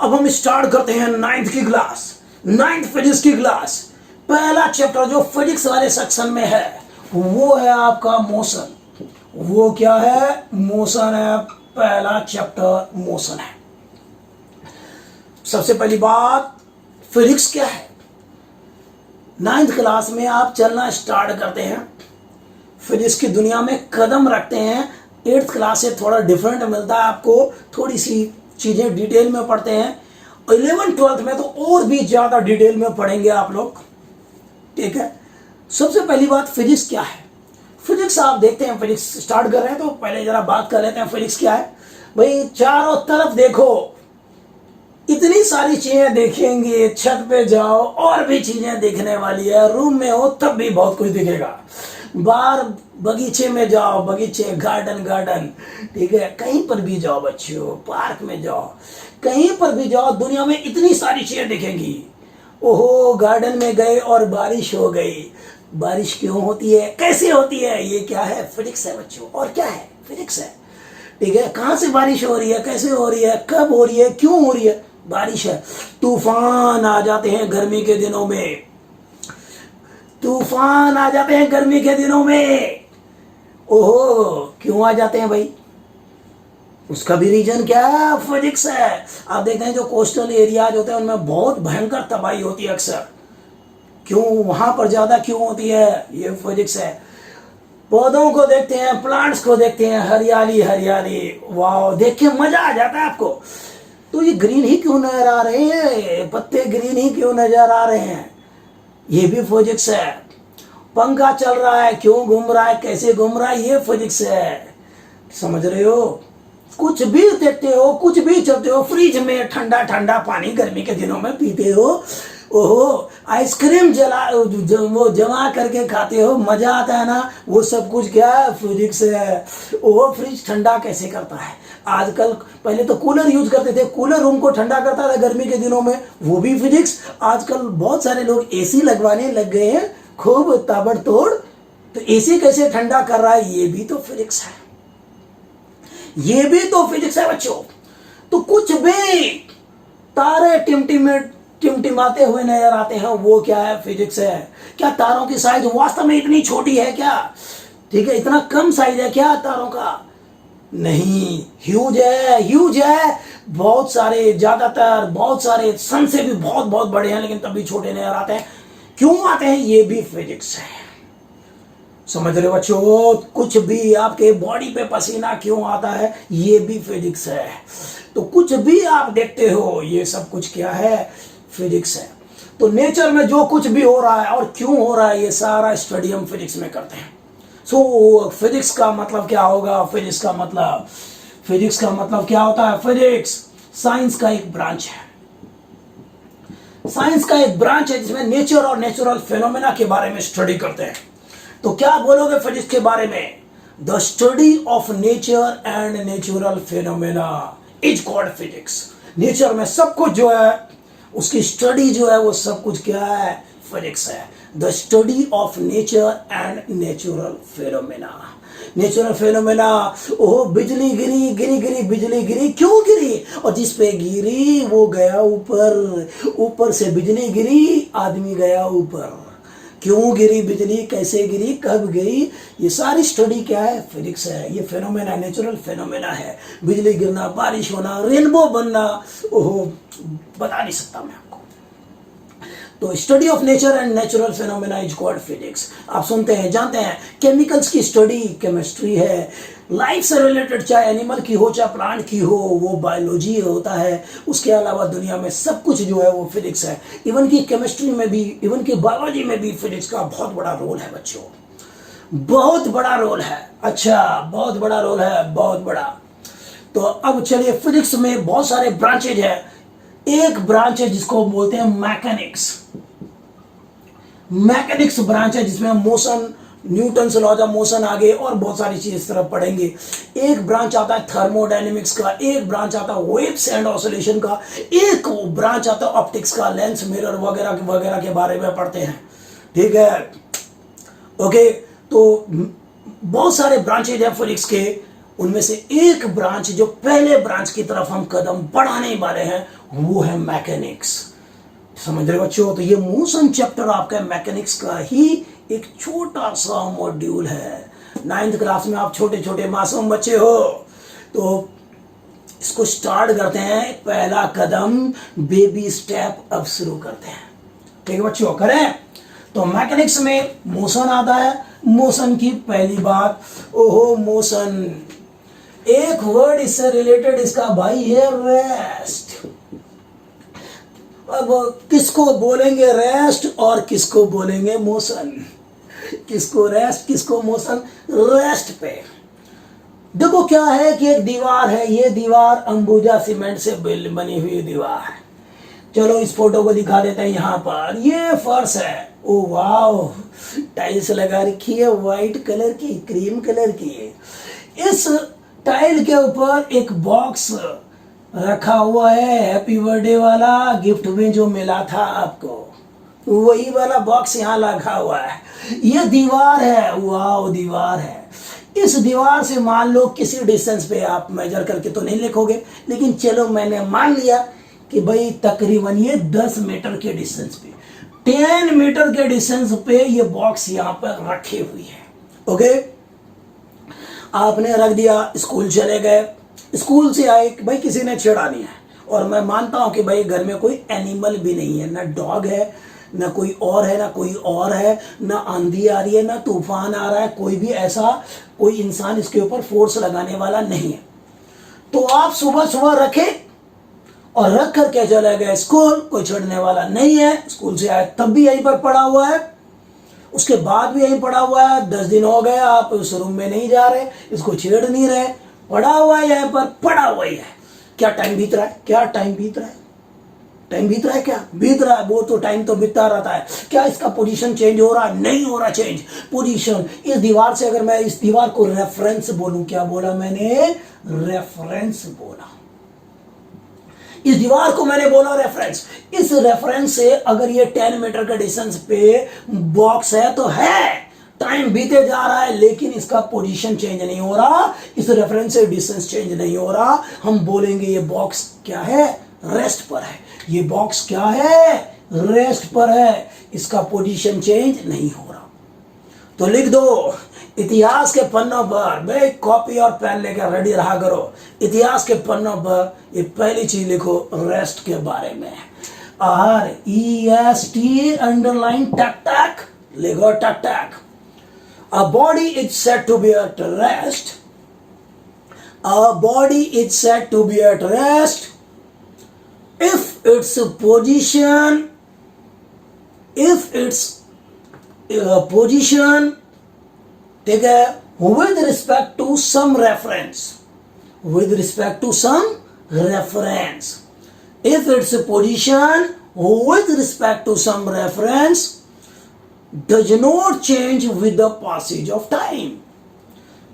अब हम स्टार्ट करते हैं नाइन्थ की क्लास, नाइन्थ फिजिक्स की क्लास। पहला चैप्टर जो फिजिक्स वाले सेक्शन में है वो है आपका मोशन। वो क्या है? मोशन है। पहला चैप्टर मोशन है। सबसे पहली बात, फिजिक्स क्या है? नाइन्थ क्लास में आप चलना स्टार्ट करते हैं, फिजिक्स की दुनिया में कदम रखते हैं। एट्थ क्लास से थोड़ा डिफरेंट मिलता है आपको, थोड़ी सी चीज़ें डिटेल में पढ़ते हैं। 11 12th में तो और भी ज़्यादा डिटेल में पढ़ेंगे आप लोग, ठीक है। सबसे पहली बात, फिजिक्स क्या है? फिजिक्स आप देखते हैं, फिजिक्स स्टार्ट कर रहे हैं तो पहले जरा बात कर लेते हैं फिजिक्स क्या है। भाई चारों तरफ देखो, इतनी सारी चीजें देखेंगे, छत पे जाओ और भी चीजें देखने वाली है, रूम में हो तब भी बहुत कुछ दिखेगा, बाहर बगीचे में जाओ, बगीचे, गार्डन गार्डन, ठीक है, कहीं पर भी जाओ बच्चों, पार्क में जाओ, कहीं पर भी जाओ, दुनिया में इतनी सारी चीजें दिखेंगी। ओहो, गार्डन में गए और बारिश हो गई। बारिश क्यों होती है, कैसे होती है? ये क्या है? फिजिक्स है बच्चों। और क्या है? फिजिक्स है, ठीक है। कहां से बारिश हो रही है, कैसे हो रही है, कब हो रही है, क्यों हो रही है? बारिश है। तूफान आ जाते हैं गर्मी के दिनों में, तूफान आ जाते हैं गर्मी के दिनों में। ओहो, क्यों आ जाते हैं भाई? उसका भी रीजन क्या है? फिजिक्स है। आप देखते हैं जो कोस्टल एरियाज होते हैं उनमें बहुत भयंकर तबाही होती है अक्सर। क्यों वहां पर ज्यादा क्यों होती है? ये फिजिक्स है। पौधों को देखते हैं, प्लांट्स को देखते हैं, हरियाली हरियाली, वाह, देख के मजा आ जाता है आपको। तो ये ग्रीन ही क्यों नजर आ रहे हैं, पत्ते ग्रीन ही क्यों नजर आ रहे हैं? ये भी फिजिक्स है। पंखा चल रहा है, क्यों घूम रहा है, कैसे घूम रहा है? ये फिजिक्स है। समझ रहे हो? कुछ भी देखते हो, कुछ भी चलते हो, फ्रिज में ठंडा ठंडा पानी गर्मी के दिनों में पीते हो, ओहो, आइसक्रीम वो जमा करके खाते हो, मजा आता है ना, वो सब कुछ क्या है? फिजिक्स है। ओहो, फ्रिज ठंडा कैसे करता है? आजकल, पहले तो कूलर यूज करते थे, कूलर रूम को ठंडा करता था गर्मी के दिनों में, वो भी फिजिक्स। आजकल बहुत सारे लोग एसी लगवाने लग गए हैं, खूब ताबड़तोड़, तो एसी कैसे ठंडा कर रहा है? ये भी तो फिजिक्स है, ये भी तो फिजिक्स है बच्चों। तो कुछ भी तारे टिमटिमाते हुए नजर आते हैं, वो क्या है? फिजिक्स है। क्या तारों की साइज वास्तव में इतनी छोटी है क्या? ठीक है, इतना कम साइज है क्या तारों का? नहीं, ह्यूज है, ह्यूज है। बहुत सारे, ज्यादातर बहुत सारे सन से भी बहुत बहुत बड़े हैं, लेकिन तब भी छोटे नजर आते हैं। क्यों आते हैं? ये भी फिजिक्स है। समझ रहे हो बच्चों? कुछ भी, आपके बॉडी पे पसीना क्यों आता है? ये भी फिजिक्स है। तो कुछ भी आप देखते हो, ये सब कुछ क्या है? फिजिक्स है। तो नेचर में जो कुछ भी हो रहा है और क्यों हो रहा है, ये सारा स्टडी हम फिजिक्स में करते हैं। सो फिजिक्स का मतलब क्या होगा? फिजिक्स का मतलब क्या होता है? फिजिक्स साइंस का एक ब्रांच है। साइंस का एक ब्रांच है जिसमें नेचर और नेचुरल फिनोमेना के बारे में स्टडी करते हैं। तो क्या बोलोगे फिजिक्स के बारे में? The study of nature and natural phenomena is called physics. Nature में सब कुछ जो है, उसकी स्टडी जो है, वो सब कुछ क्या है? फिजिक्स है। The study of nature and natural phenomena. Natural phenomena, oh, बिजली गिरी गिरी गिरी, बिजली गिरी, क्यों गिरी? और जिस पे गिरी वो गया ऊपर, ऊपर से बिजली गिरी, आदमी गया ऊपर। क्यों गिरी बिजली, कैसे गिरी, कब गिरी? ये सारी स्टडी क्या है? फिजिक्स है। ये फिनोमेना नेचुरल फिनोमेना है। बिजली गिरना, बारिश होना, रेनबो बनना, ओहो, बता नहीं सकता मैं आपको। तो study of nature and natural phenomena is called physics. आप सुनते हैं, जानते हैं, केमिकल्स की स्टडी केमिस्ट्री है। लाइफ से रिलेटेड, चाहे एनिमल की हो चाहे प्लांट की हो, वो बायोलॉजी होता है। उसके अलावा दुनिया में सब कुछ जो है वो फिजिक्स है। इवन की केमिस्ट्री में भी, इवन की बायोलॉजी में भी फिजिक्स का बहुत बड़ा रोल है बच्चों, बहुत बड़ा रोल है। अच्छा, बहुत बड़ा रोल है, बहुत बड़ा। तो अब चलिए, फिजिक्स में बहुत सारे ब्रांचेज है। एक ब्रांच है जिसको बोलते हैं मैकेनिक्स। मैकेनिक्स ब्रांच है जिसमें मोशन, न्यूटन से लॉज ऑफ मोशन आगे और बहुत सारी चीज इस तरफ पढ़ेंगे। एक ब्रांच आता है थर्मोडायनेमिक्स का, एक ब्रांच आता है वेव्स एंड ऑसिलेशन का, एक ब्रांच आता है ऑप्टिक्स का, लेंस, मिरर वगैरह वगैरह के बारे में पढ़ते हैं, ठीक है। ओके, तो बहुत सारे ब्रांचेज हैं फिजिक्स के, उनमें से एक ब्रांच, जो पहले ब्रांच की तरफ हम कदम बढ़ाने वाले हैं, वो है मैकेनिक्स। समझ रहे बच्चों? तो ये मोशन चैप्टर आपका मैकेनिक्स का ही एक छोटा सा मॉड्यूल है। 9th क्लास में आप छोटे छोटे मासूम बच्चे हो, तो इसको स्टार्ट करते हैं। पहला कदम, बेबी स्टेप अब शुरू करते हैं। ठीक है बच्चों, करें? तो मैकेनिक्स में मोशन आता है। मोशन की पहली बात, ओहो मोशन, एक वर्ड इससे रिलेटेड इसका भाई है रेस्ट। अब किसको बोलेंगे रेस्ट और किसको बोलेंगे मोशन? किसको रेस्ट, किसको मोशन? रेस्ट पे देखो क्या है कि एक दीवार है, ये दीवार अंबुजा सीमेंट से बनी हुई दीवार। चलो इस फोटो को दिखा देते हैं। यहाँ पर ये फर्श है, ओ वाओ, टाइल्स लगा रखी है व्हाइट कलर की, क्रीम कलर की। इस टाइल के ऊपर एक बॉक्स रखा हुआ है, हैप्पी बर्थडे वाला, गिफ्ट में जो मिला था आपको, वही वाला बॉक्स यहाँ रखा हुआ है। ये दीवार है, वाओ दीवार है। इस दीवार से मान लो किसी डिस्टेंस पे, आप मेजर करके तो नहीं लिखोगे, लेकिन चलो मैंने मान लिया कि भाई तकरीबन ये 10 मीटर के डिस्टेंस पे, 10 मीटर के डिस्टेंस पे ये बॉक्स यहाँ पर रखे हुई है। ओके, आपने रख दिया, स्कूल चले गए, स्कूल से आए, भाई किसी ने छेड़ा नहीं है, और मैं मानता हूं कि भाई घर में कोई एनिमल भी नहीं है, ना डॉग है, ना कोई और है, ना कोई और है, ना आंधी आ रही है, ना तूफान आ रहा है, कोई भी ऐसा कोई इंसान इसके ऊपर फोर्स लगाने वाला नहीं है। तो आप सुबह सुबह रखे और रख करके चले गए स्कूल, कोई छेड़ने वाला नहीं है। स्कूल से आए तब भी यहीं पर पड़ा हुआ है, उसके बाद भी यहीं पड़ा हुआ है। 10 दिन हो गए, आप उस रूम में नहीं जा रहे, इसको छेड़ नहीं रहे, पड़ा हुआ है यहाँ पर, पड़ा हुआ ही है। क्या टाइम बीत रहा है? क्या टाइम बीत रहा है? टाइम बीत रहा है, क्या बीत रहा है? वो तो टाइम तो बीतता रहता है। क्या इसका पोजीशन चेंज हो रहा है? नहीं हो रहा चेंज पोजीशन। इस दीवार से अगर मैं इस दीवार को रेफरेंस बोलूं, क्या बोला मैंने? रेफरेंस बोला। इस दीवार को मैंने बोला रेफरेंस। इस रेफरेंस से अगर ये 10 मीटर के डिस्टेंस पे बॉक्स है तो है, टाइम बीते जा रहा है लेकिन इसका पोजीशन चेंज नहीं हो रहा, इस रेफरेंस से डिस्टेंस चेंज नहीं हो रहा। हम बोलेंगे ये बॉक्स क्या है? रेस्ट पर है। ये बॉक्स क्या है? रेस्ट पर है, इसका पोजीशन चेंज नहीं हो रहा। तो लिख दो, इतिहास के पन्नों पर, भाई कॉपी और पेन लेकर रेडी रहा करो। इतिहास के पन्नों पर ये पहली चीज लिखो रेस्ट के बारे में, REST अंडरलाइन टक टक लिखो, टक टक। A body is said to be at rest. A body is said to be at rest if its position, ठीक है, with respect to some reference, with respect to some reference, if its position with respect to some reference does not change with the passage of time.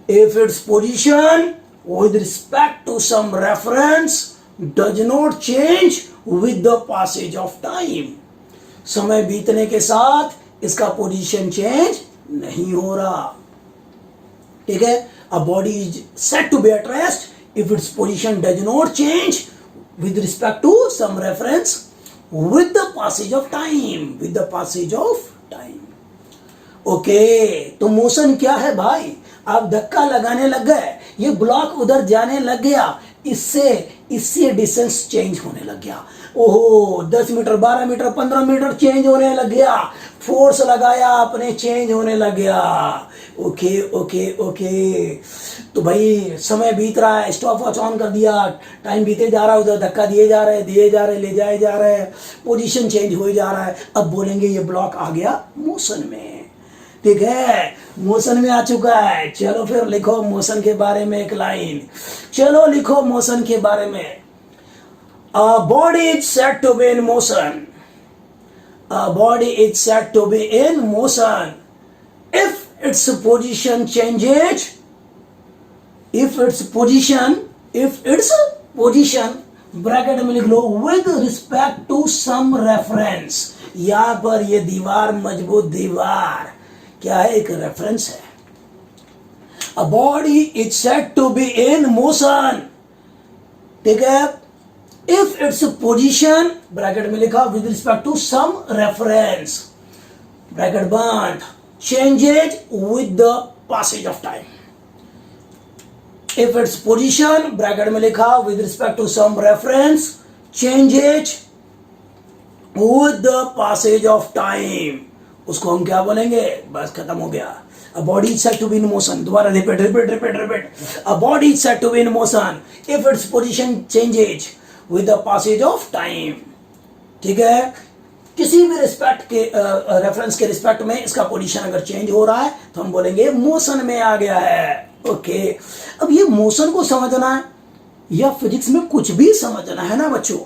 If its position with respect to some reference does not change with the passage of time. समय बीतने के साथ इसका position change नहीं हो रहा। ठीक है, a body is said to be at rest if its position does not change with respect to some reference with the passage of time, with the passage of time. Okay, तो motion क्या है भाई? आप धक्का लगाने लग गए, ये ब्लॉक उधर जाने लग गया, इससे डिस्टेंस चेंज होने लग गया। ओहो, 10 मीटर, 12 मीटर, 15 मीटर चेंज होने लग गया, फोर्स लगाया आपने, चेंज होने लग गया। ओके ओके ओके, तो भाई समय बीत रहा है, स्टॉप वॉच ऑन कर दिया, टाइम बीते जा रहा है, उधर धक्का दिए जा रहे, ले जाए जा रहे, पोजीशन चेंज हो जा रहा है। अब बोलेंगे ये ब्लॉक आ गया मोशन में। ठीक है, मोशन में आ चुका है। चलो फिर लिखो मोशन के बारे में एक लाइन, चलो लिखो मोशन के बारे में। A body is said to be in motion. A body is said to be in motion if its position changes. If its position ब्रैकेट में लिख लो with respect to some reference। यहां पर ये दीवार, मजबूत दीवार क्या है? एक रेफरेंस है। A body is said to be in motion, ठीक है, इफ इट्स पोजीशन ब्रैकेट में लिखा with respect to some reference bracket बंद changes with the passage of time. If its position ब्रैकेट में लिखा with respect to some reference changes with the passage of time, उसको हम क्या बोलेंगे? बस खत्म हो गया. A body is said to be in motion. दोबारा repeat. A body is said to be in motion if its position changes with the passage of time. ठीक है, किसी भी रिस्पेक्ट के रेफरेंस के रिस्पेक्ट में इसका पोजीशन अगर चेंज हो रहा है तो हम बोलेंगे मोशन में आ गया है. ओके, अब ये मोशन को समझना है या फिजिक्स में कुछ भी समझना है ना बच्चों,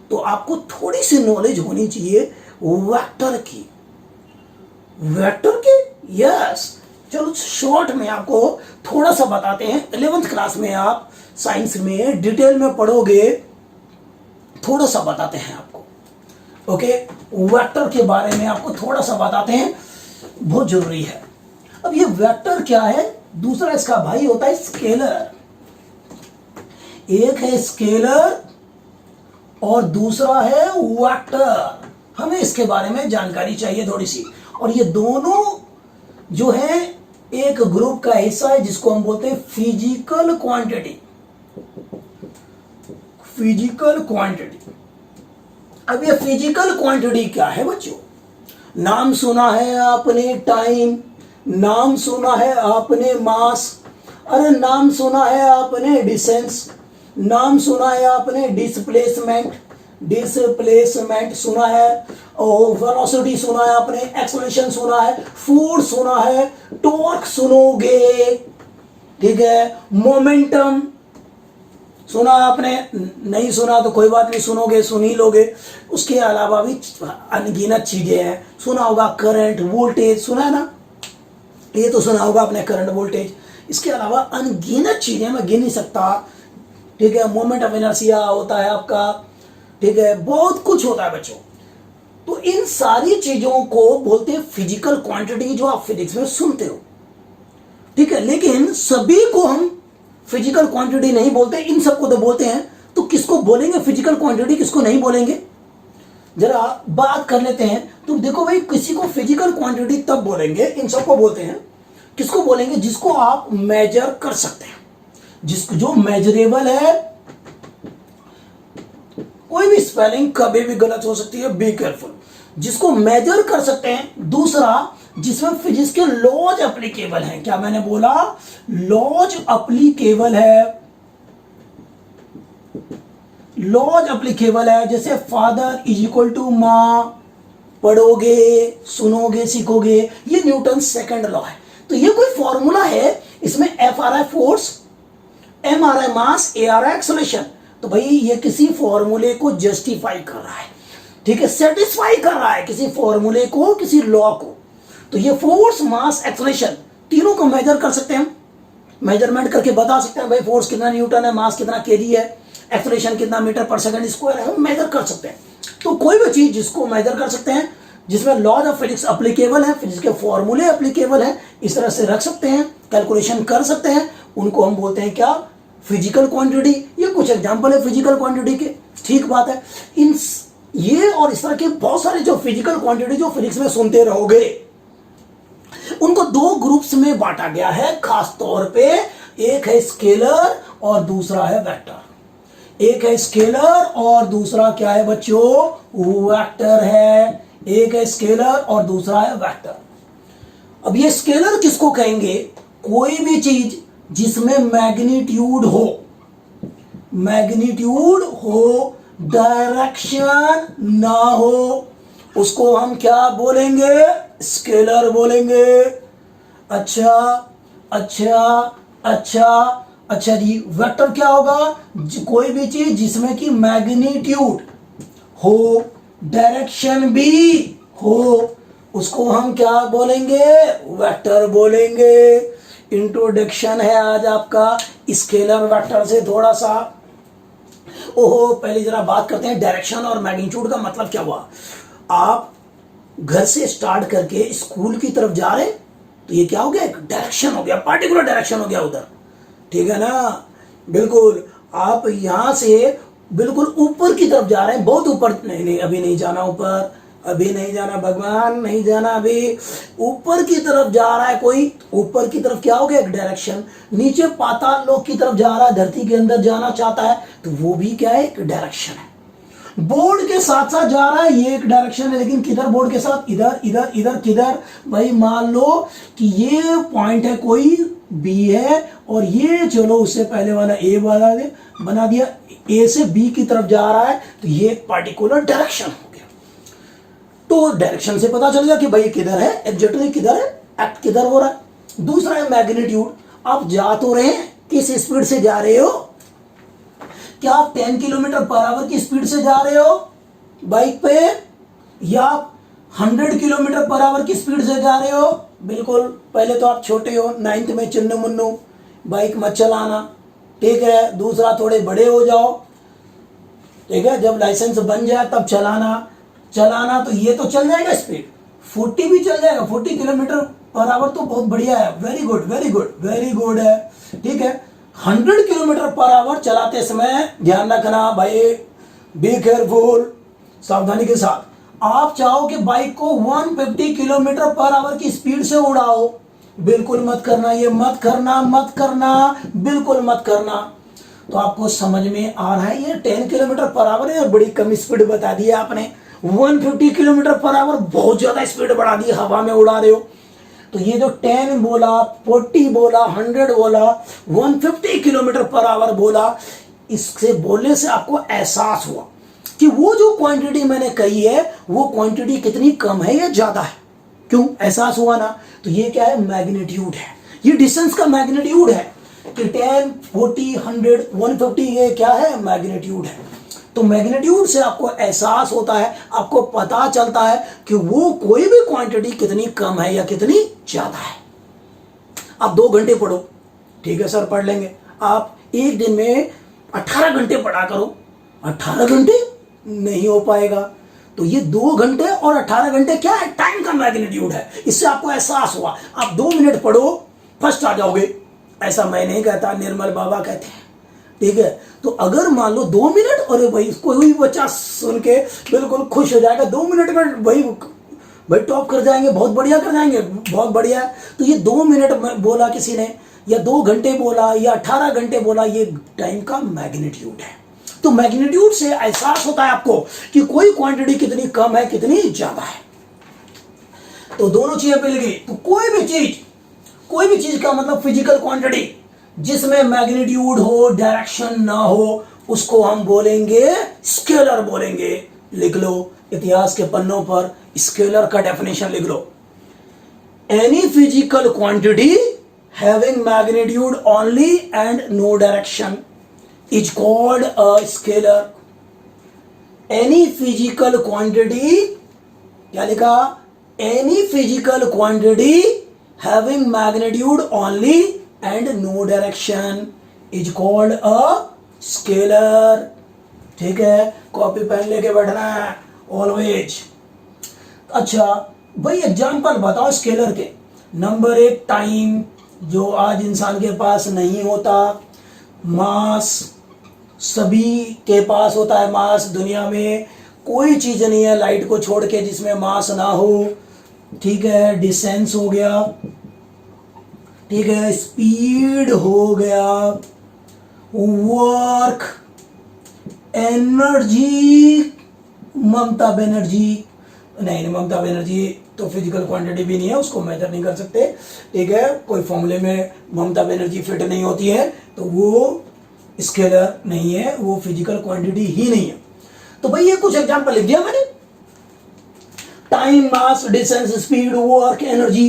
तो आपको थोड़ी सी नॉलेज होनी चाहिए वेक्टर की. यस, चलो शॉर्ट में आपको थोड़ा सा बताते हैं. 11th क्लास में आप साइंस में डिटेल में पढ़ोगे, थोड़ा सा बताते हैं आपको. ओके, वेक्टर के बारे में आपको थोड़ा सा बताते हैं, बहुत जरूरी है. अब ये वेक्टर क्या है? दूसरा इसका भाई होता है स्केलर. एक है स्केलर और दूसरा है वेक्टर. हमें इसके बारे में जानकारी चाहिए थोड़ी सी. और ये दोनों जो है एक ग्रुप का हिस्सा है जिसको हम बोलते हैं फिजिकल क्वांटिटी. अब ये फिजिकल क्वांटिटी क्या है बच्चों? नाम सुना है आपने टाइम, नाम सुना है आपने मास, अरे नाम सुना है आपने डिस्टेंस, नाम सुना है आपने डिस्प्लेसमेंट सुना है, और वेलोसिटी सुना है आपने, एक्सेलरेशन सुना है, फोर्स सुना है, टॉर्क सुनोगे, ठीक है, मोमेंटम सुना आपने, नहीं सुना तो कोई बात नहीं, सुनोगे, सुन ही लोगे. उसके अलावा भी अनगिनत चीजें हैं. सुना होगा करंट, वोल्टेज, सुना है ना, ये तो सुना होगा आपने करंट, वोल्टेज. इसके अलावा अनगिनत चीजें मैं गिन नहीं सकता. ठीक है, मोमेंट ऑफ इनर्शिया होता है आपका, ठीक है, बहुत कुछ होता है बच्चों. तो इन सारी चीजों को बोलते हैं फिजिकल क्वांटिटी, जो आप फिजिक्स में सुनते हो. ठीक है, लेकिन सभी को हम फिजिकल क्वांटिटी नहीं बोलते, इन सबको तो बोलते हैं. तो किसको बोलेंगे फिजिकल क्वांटिटी, किसको नहीं बोलेंगे, जरा बात कर लेते हैं. तो देखो भाई, किसी को फिजिकल क्वांटिटी तब बोलेंगे, इन सबको बोलते हैं, किसको बोलेंगे? जिसको आप मेजर कर सकते हैं, जिसको जो मेजरेबल है. कोई भी स्पेलिंग कभी भी गलत हो सकती है, बी केयरफुल. जिसको मेजर कर सकते हैं. दूसरा, जिसमें फिजिक्स के लॉज एप्लीकेबल हैं. क्या मैंने बोला? लॉज एप्लीकेबल है. लॉज एप्लीकेबल है, जैसे फादर इज इक्वल टू मां, पढ़ोगे, सुनोगे, सीखोगे. ये न्यूटन सेकंड लॉ है. तो ये कोई फॉर्मूला है, इसमें F R I force, M R I mass, A R I acceleration. तो भाई ये किसी फॉर्मूले को जस्टिफाई कर रहा है, ठीक है, सेटिस्फाई कर रहा है किसी फॉर्मूले को, किसी लॉ को. तो ये फोर्स, मास, एक्सेलरेशन तीनों को मेजर कर सकते हैं. मेजरमेंट करके बता सकते हैं भाई फोर्स कितना न्यूटन है, मास कितना केजी है, एक्सेलरेशन कितना मीटर पर सेकंड स्क्वायर है, हम मेजर कर सकते हैं. तो कोई भी चीज जिसको मेजर कर सकते हैं, जिसमें लॉज ऑफ फिजिक्स एप्लीकेबल है, फिजिक्स के फॉर्मूले एप्लीकेबल है, इस तरह से रख सकते हैं, कैलकुलेशन कर सकते हैं, उनको हम बोलते हैं क्या? Physical quantity. ये कुछ एग्जांपल है फिजिकल क्वांटिटी के. ठीक बात है. ये और इस तरह के बहुत सारे जो फिजिकल क्वांटिटी जो फिजिक्स में सुनते रहोगे, उनको दो ग्रुप्स में बांटा गया है खास तौर पे. एक है स्केलर और दूसरा है वेक्टर. एक है स्केलर और दूसरा क्या है बच्चों? वेक्टर है. एक है स्केलर और दूसरा है वेक्टर. अब ये स्केलर किसको कहेंगे? कोई भी चीज जिसमें मैग्नीट्यूड हो, डायरेक्शन ना हो, उसको हम क्या बोलेंगे? स्केलर बोलेंगे. अच्छा जी. वेक्टर क्या होगा? कोई भी चीज जिसमें कि मैग्नीट्यूड हो, डायरेक्शन भी हो, उसको हम क्या बोलेंगे? वेक्टर बोलेंगे. इंट्रोडक्शन है आज आपका स्केलर वेक्टर से थोड़ा सा. ओहो, पहले जरा बात करते हैं डायरेक्शन और मैग्नीट्यूड का मतलब क्या हुआ. आप घर से स्टार्ट करके स्कूल की तरफ जा रहे, तो ये क्या हो गया, एक डायरेक्शन हो गया, पार्टिकुलर डायरेक्शन हो गया उधर, ठीक है ना। बिल्कुल आप यहां से बिल्कुल ऊपर की तरफ जा रहे हैं, बहुत ऊपर, नहीं नहीं अभी नहीं जाना ऊपर, अभी नहीं जाना भगवान, नहीं जाना अभी, ऊपर की तरफ जा रहा है कोई, ऊपर की तरफ क्या हो गया, एक डायरेक्शन, नीचे पाताल लोक की तरफ जा रहा है, धरती के अंदर जाना चाहता है, तो वो भी क्या है, एक डायरेक्शन है। बोर्ड के साथ साथ जा रहा है, ये एक डायरेक्शन है, लेकिन किधर बोर्ड के साथ, इधर इधर इधर, किधर भाई, मान लो कि ये पॉइंट है कोई बी है, और ये चलो उससे पहले वाला ए बना दिया, ए से बी की तरफ जा रहा है, तो ये एक पार्टिकुलर डायरेक्शन हो गया। तो डायरेक्शन से पता चल गया कि भाई किधर है, एग्जैक्टली किधर है, एक्ट किधर हो रहा है। दूसरा है मैग्नीट्यूड, आप जा तो रहे हैं, किस स्पीड से जा रहे हो, क्या आप 10 किलोमीटर पर आवर की स्पीड से जा रहे हो बाइक पे, या 100 किलोमीटर पर आवर की स्पीड से जा रहे हो। बिल्कुल, पहले तो आप छोटे हो, 9th में चिन्नू मुन्नू, बाइक मत चलाना, ठीक है। दूसरा, थोड़े बड़े हो जाओ, ठीक है, जब लाइसेंस बन जाए तब चलाना। तो ये तो चल जाएगा स्पीड, 40 भी चल जाएगा, 40 किलोमीटर पर आवर तो बहुत बढ़िया है, very good very good very good है, ठीक है। 100 किलोमीटर पर आवर चलाते समय ध्यान रखना भाई, बी केयरफुल, सावधानी के साथ। आप चाहो कि बाइक को 150 किलोमीटर पर आवर की स्पीड से उड़ाओ, बिल्कुल मत करना, ये मत करना, बिल्कुल मत करना। तो आपको समझ में आ रहा है, ये 10 किलोमीटर पर आवर है, बड़ी कम स्पीड बता दी है आपने। 150 किलोमीटर पर आवर बहुत ज्यादा स्पीड बढ़ा दी, हवा में उड़ा रहे हो। तो ये जो 10 बोला, 40 बोला, 100 बोला, 150 किलोमीटर पर आवर बोला, इससे बोलने से आपको एहसास हुआ कि वो जो क्वांटिटी मैंने कही है, वो क्वांटिटी कितनी कम है या ज्यादा है। क्यों एहसास हुआ ना, तो ये क्या है, मैग्नीट्यूड है, ये डिस्टेंस का मैग्नीट्यूड है कि 10, 40, 100, 150, ये क्या है, मैग्नीट्यूड है। तो मैग्नीट्यूड से आपको एहसास होता है, आपको पता चलता है कि वो कोई भी क्वांटिटी कितनी कम है या कितनी ज्यादा है। आप 2 घंटे पढ़ो, ठीक है सर पढ़ लेंगे, आप एक दिन में 18 घंटे पढ़ा करो, 18 घंटे नहीं हो पाएगा। तो ये 2 घंटे और 18 घंटे क्या है, टाइम का मैग्नीट्यूड है। इससे आपको एहसास हुआ, आप 2 मिनट पढ़ो, फर्स्ट आ जाओगे। ऐसा मैं नहीं कहता, निर्मल बाबा कहते हैं, ठीक है। तो अगर मान लो 2 मिनट, और भाई कोई भी बच्चा सुन के बिल्कुल खुश हो जाएगा, 2 मिनट में भाई टॉप कर जाएंगे, बहुत बढ़िया कर जाएंगे, बहुत बढ़िया। तो ये 2 मिनट में बोला किसी ने, या 2 घंटे बोला, या 18 घंटे बोला, ये टाइम का मैग्नीट्यूड है। तो मैग्नीट्यूड से एहसास होता है आपको कि कोई क्वांटिटी कितनी कम है, कितनी ज्यादा है। तो दोनों चीजें मिल गई। तो कोई भी चीज का मतलब फिजिकल क्वांटिटी जिसमें मैग्नीट्यूड हो, डायरेक्शन ना हो, उसको हम बोलेंगे स्केलर बोलेंगे। लिख लो इतिहास के पन्नों पर, स्केलर का डेफिनेशन लिख लो। Any physical quantity having magnitude only and no direction is called a scalar. Any physical quantity, क्या लिखा, any physical quantity having magnitude only and no direction is called a scalar. ठीक है, copy pen लेके बैठना है always. अच्छा भाई example बताओ स्केलर के। नंबर 1 टाइम, जो आज इंसान के पास नहीं होता। मास, सभी के पास होता है मास, दुनिया में कोई चीज नहीं है लाइट को छोड़ के जिसमें मास ना हो, ठीक है। डिस्टेंस हो गया, ठीक है। स्पीड हो गया, वर्क, एनर्जी, ममता बनर्जी, नहीं ममता बनर्जी तो फिजिकल क्वांटिटी भी नहीं है, उसको मेजर नहीं कर सकते, ठीक है। कोई फॉर्मूले में ममता बनर्जी फिट नहीं होती है, तो वो स्केलर नहीं है, वो फिजिकल क्वांटिटी ही नहीं है। तो भाई ये कुछ एग्जांपल लिख दिया मैंने। टाइम, मास, डिस्टेंस, स्पीड, वर्क, एनर्जी,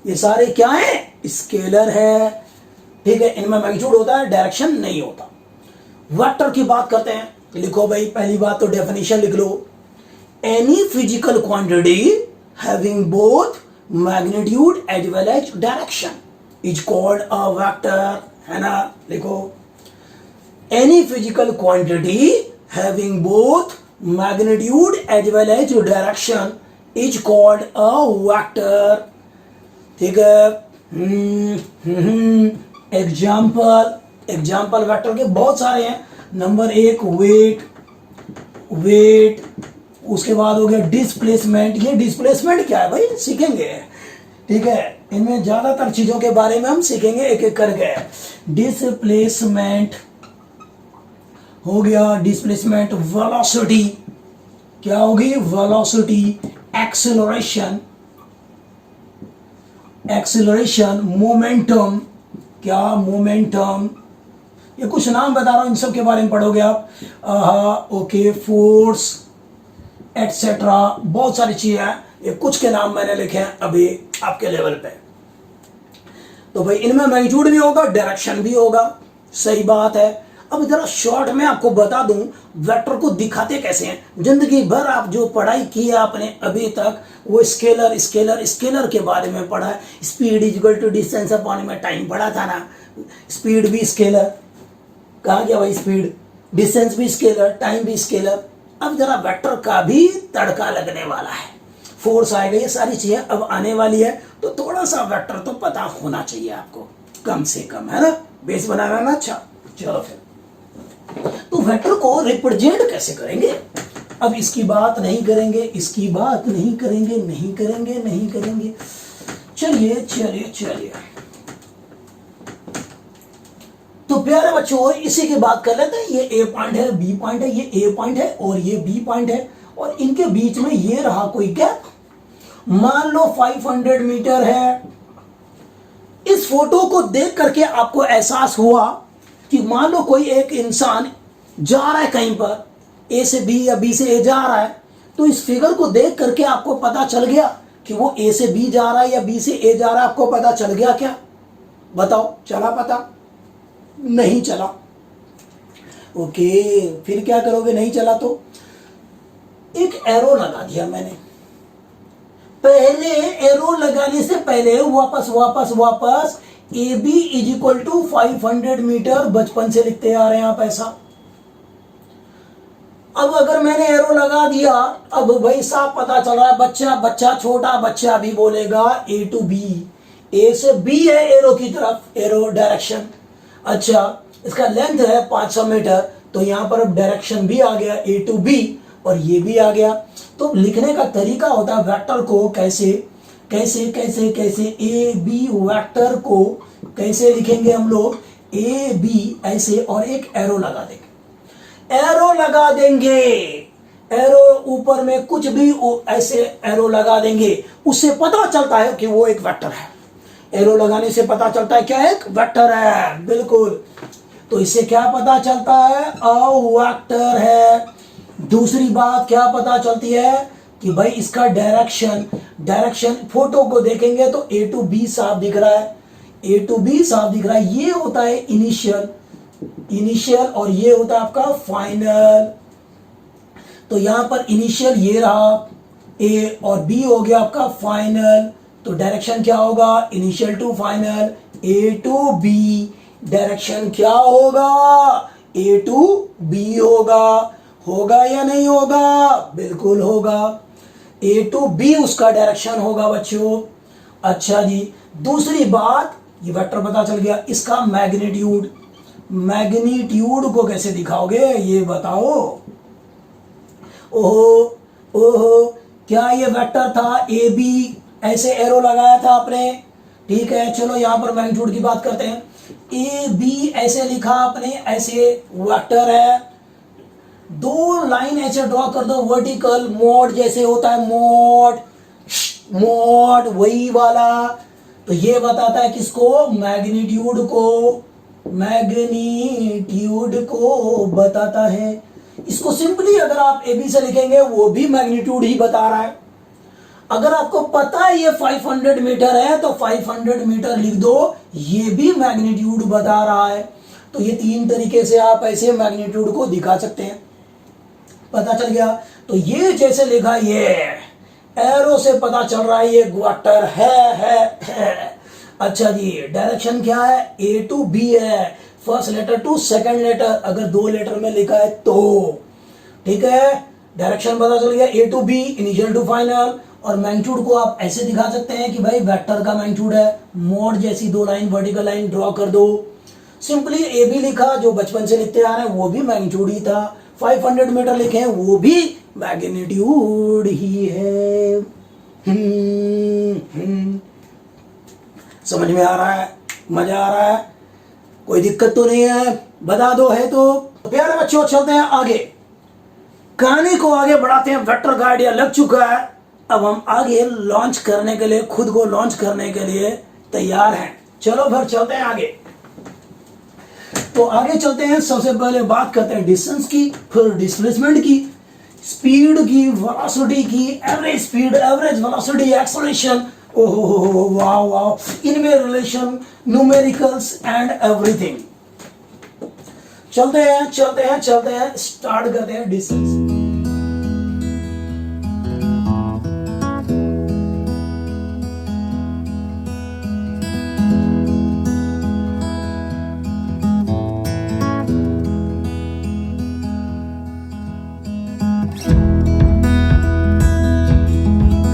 ये सारे क्या है, स्केलर है, ठीक है। इनमें मैग्नीट्यूड होता है, डायरेक्शन नहीं होता। वेक्टर की बात करते हैं, लिखो भाई पहली बात तो डेफिनेशन लिख लो। Any physical quantity having both magnitude as well as direction is called a vector, है ना। लिखो any physical quantity having both magnitude as well as direction is called a vector, ठीक है। एग्जाम्पल वेक्टर के बहुत सारे हैं। नंबर 1 वेट, उसके बाद हो गया डिस्प्लेसमेंट। ये डिस्प्लेसमेंट क्या है भाई, सीखेंगे, ठीक है। इनमें ज्यादातर चीजों के बारे में हम सीखेंगे एक एक करके। डिस्प्लेसमेंट हो गया, डिस्प्लेसमेंट। वेलोसिटी क्या होगी, वेलोसिटी। एक्सेलरेशन, मोमेंटम, क्या, मोमेंटम। ये कुछ नाम बता रहा हूं, इन सब के बारे में पढ़ोगे आप। ओके, फोर्स एटसेट्रा, बहुत सारी चीजें हैं। ये कुछ के नाम मैंने लिखे हैं अभी आपके लेवल पे। तो भाई इनमें मैग्नीट्यूड भी होगा, डायरेक्शन भी होगा, सही बात है। अब जरा शॉर्ट में आपको बता दूं वेक्टर को दिखाते कैसे हैं। जिंदगी भर आप जो पढ़ाई की है आपने अभी तक, वो स्केलर के बारे में पढ़ा है। Speed equal to distance upon में टाइम पढ़ा था ना। स्पीड भी स्केलर, कहा गया भाई स्पीड, डिस्टेंस भी स्केलर, टाइम भी स्केलर। अब जरा वेक्टर का भी तड़का लगने वाला है, फोर्स आएगा, ये सारी चीजें अब आने वाली है। तो थोड़ा सा वेक्टर तो पता होना चाहिए आपको, कम से कम, है ना। बेस बनाना ना। अच्छा चलो फिर, तो वेक्टर को रिप्रेजेंट कैसे करेंगे। अब इसकी बात नहीं करेंगे, इसकी बात नहीं करेंगे, नहीं करेंगे। चलिए तो प्यारे बच्चों, इसी की बात कर लेते हैं। ये ए पॉइंट है, बी पॉइंट है, ये ए पॉइंट है और ये बी पॉइंट है, और इनके बीच में ये रहा कोई गैप। मान लो 500 मीटर है। इस फोटो को देख करके आपको एहसास हुआ कि मान लो कोई एक इंसान जा रहा है कहीं पर, ए से बी या बी से ए जा रहा है। तो इस फिगर को देख करके आपको पता चल गया कि वो ए से बी जा रहा है या बी से ए जा रहा है। आपको पता चल गया क्या, बताओ, चला पता? नहीं चला। ओके, फिर क्या करोगे, नहीं चला तो एक एरो लगा दिया मैंने। पहले एरो लगाने से पहले वापस A B is equal to 500 meter बचपन से लिखते आ रहे हैं आप ऐसा। अब अगर मैंने एरो लगा दिया, अब भाई साहब पता चल रहा है बच्चा छोटा बच्चा भी बोलेगा ए टू बी, ए से बी है एरो की तरफ, एरो डायरेक्शन। अच्छा, इसका लेंथ है 500 मीटर, तो यहां पर अब डायरेक्शन भी आ गया ए टू बी और ये भी आ गया। तो लिखने का तरीका होता है वेक्टर को कैसे ए बी वेक्टर को कैसे लिखेंगे हम लोग, ए बी ऐसे और एक एरो लगा देंगे। एरो ऊपर में कुछ भी ऐसे एरो लगा देंगे, उससे पता चलता है कि वो एक वेक्टर है। एरो लगाने से पता चलता है क्या, एक वेक्टर है, बिल्कुल। तो इससे क्या पता चलता है, वेक्टर है। दूसरी बात क्या पता चलती है कि भाई इसका डायरेक्शन फोटो को देखेंगे तो ए टू बी साफ दिख रहा है, ये होता है इनिशियल और ये होता है आपका फाइनल। तो यहां पर इनिशियल ये रहा ए और बी हो गया आपका फाइनल। तो डायरेक्शन क्या होगा, initial to final, A to B. Direction क्या होगा, ए टू बी होगा या नहीं होगा, बिल्कुल होगा। ए टू बी उसका डायरेक्शन होगा बच्चों। अच्छा जी, दूसरी बात, ये वेक्टर पता चल गया। इसका मैग्नीट्यूड को कैसे दिखाओगे ये बताओ। ओहो, क्या ये वेक्टर था ए बी, ऐसे एरो लगाया था आपने, ठीक है। चलो यहां पर मैग्नीट्यूड की बात करते हैं। ए बी ऐसे लिखा आपने, ऐसे वेक्टर है। दो लाइन ऐसे ड्रॉ कर दो वर्टिकल, मोड जैसे होता है, मोड वही वाला। तो ये बताता है किसको, मैग्नीट्यूड को बताता है। इसको सिंपली अगर आप ए बी से लिखेंगे वो भी मैग्नीट्यूड ही बता रहा है। अगर आपको पता है ये 500 मीटर है तो 500 मीटर लिख दो, ये भी मैग्नीट्यूड बता रहा है। तो ये तीन तरीके से आप ऐसे मैग्नीट्यूड को दिखा सकते हैं। पता चल गया। तो ये जैसे लिखा, ये एरो से पता चल रहा है ये वेक्टर है। अच्छा जी, डायरेक्शन क्या है, ए टू बी है, first letter to second letter, अगर 2 लेटर में लिखा है तो, ठीक है। डायरेक्शन पता चल गया, A to B, initial to final, और मैग्नीट्यूड को आप ऐसे दिखा सकते हैं कि भाई वेक्टर का मैग्नीट्यूड है, मोड जैसी दो लाइन वर्टिकल लाइन ड्रॉ कर दो। सिंपली ए भी लिखा, जो बचपन से लिखते आ रहे हैं वो भी मैग्नीट्यूड ही था। 500 मीटर लिखे हैं वो भी मैग्नीट्यूड ही है। समझ में आ रहा है, मजा आ रहा है, कोई दिक्कत तो नहीं है, बता दो है तो। प्यारे बच्चों चलते हैं आगे, कहानी को आगे बढ़ाते हैं। वेक्टर का आइडिया लग चुका है, अब हम आगे लॉन्च करने के लिए, खुद को लॉन्च करने के लिए तैयार हैं। चलो फिर चलते हैं आगे। तो आगे चलते हैं, सबसे पहले बात करते हैं डिस्टेंस की, फिर डिस्प्लेसमेंट की, स्पीड की, वेलोसिटी की, average speed, average velocity, acceleration, ओहो वाह वाह, इनमें रिलेशन, न्यूमेरिकल्स एंड एवरीथिंग। चलते हैं, स्टार्ट करते हैं डिस्टेंस।